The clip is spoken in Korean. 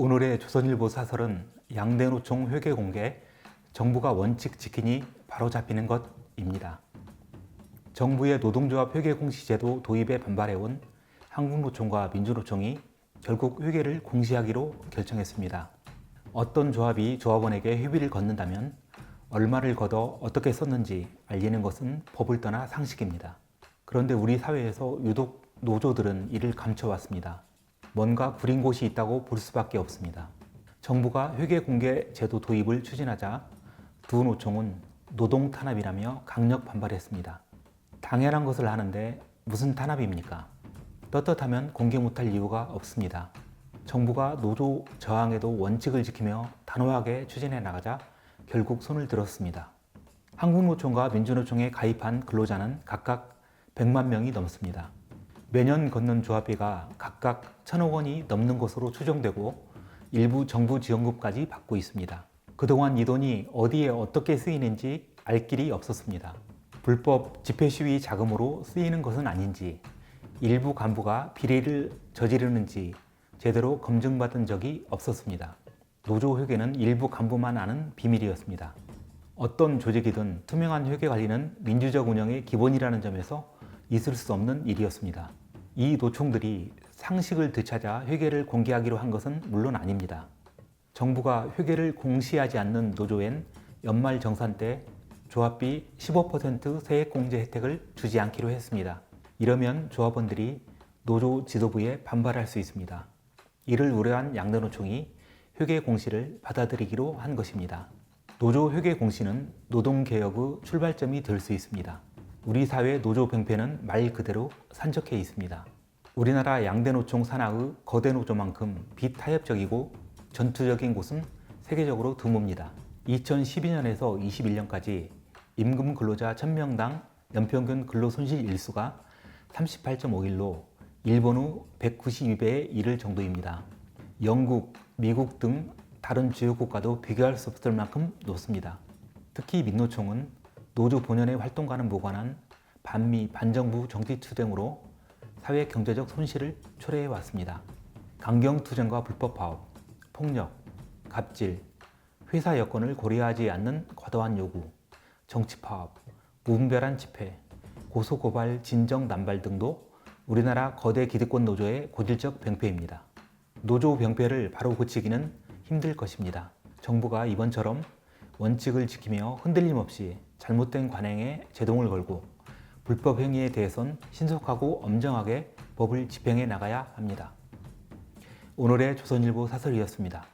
오늘의 조선일보 사설은 양대노총 회계 공개, 정부가 원칙 지키니 바로 잡히는 것입니다. 정부의 노동조합 회계 공시제도 도입에 반발해온 한국노총과 민주노총이 결국 회계를 공시하기로 결정했습니다. 어떤 조합이 조합원에게 회비를 걷는다면 얼마를 걷어 어떻게 썼는지 알리는 것은 법을 떠나 상식입니다. 그런데 우리 사회에서 유독 노조들은 이를 감춰왔습니다. 뭔가 구린 곳이 있다고 볼 수밖에 없습니다. 정부가 회계공개 제도 도입을 추진하자 두 노총은 노동 탄압이라며 강력 반발했습니다. 당연한 것을 하는데 무슨 탄압입니까? 떳떳하면 공개 못할 이유가 없습니다. 정부가 노조 저항에도 원칙을 지키며 단호하게 추진해 나가자 결국 손을 들었습니다. 한국노총과 민주노총에 가입한 근로자는 각각 100만 명이 넘습니다. 매년 걷는 조합비가 각각 1,000억 원이 넘는 것으로 추정되고 일부 정부 지원금까지 받고 있습니다. 그동안 이 돈이 어디에 어떻게 쓰이는지 알 길이 없었습니다. 불법 집회 시위 자금으로 쓰이는 것은 아닌지, 일부 간부가 비리를 저지르는지 제대로 검증받은 적이 없었습니다. 노조 회계는 일부 간부만 아는 비밀이었습니다. 어떤 조직이든 투명한 회계 관리는 민주적 운영의 기본이라는 점에서 있을 수 없는 일이었습니다. 이 노총들이 상식을 되찾아 회계를 공개하기로 한 것은 물론 아닙니다. 정부가 회계를 공시하지 않는 노조엔 연말정산 때 조합비 15% 세액공제 혜택을 주지 않기로 했습니다. 이러면 조합원들이 노조 지도부에 반발할 수 있습니다. 이를 우려한 양대노총이 회계 공시를 받아들이기로 한 것입니다. 노조 회계 공시는 노동개혁의 출발점이 될 수 있습니다. 우리 사회 노조 병폐는 말 그대로 산적해 있습니다. 우리나라 양대노총 산하의 거대 노조만큼 비타협적이고 전투적인 곳은 세계적으로 드뭅니다. 2012년에서 21년까지 임금 근로자 1000명당 연평균 근로손실 일수가 38.5일로 일본 후 192배에 이를 정도입니다. 영국, 미국 등 다른 주요 국가도 비교할 수 없을 만큼 높습니다. 특히 민노총은 노조 본연의 활동과는 무관한 반미, 반정부 정치 투쟁으로 사회 경제적 손실을 초래해 왔습니다. 강경투쟁과 불법 파업, 폭력, 갑질, 회사 여건을 고려하지 않는 과도한 요구, 정치 파업, 무분별한 집회, 고소고발, 진정 남발 등도 우리나라 거대 기득권 노조의 고질적 병폐입니다. 노조 병폐를 바로 고치기는 힘들 것입니다. 정부가 이번처럼 원칙을 지키며 흔들림 없이 잘못된 관행에 제동을 걸고 불법 행위에 대해선 신속하고 엄정하게 법을 집행해 나가야 합니다. 오늘의 조선일보 사설이었습니다.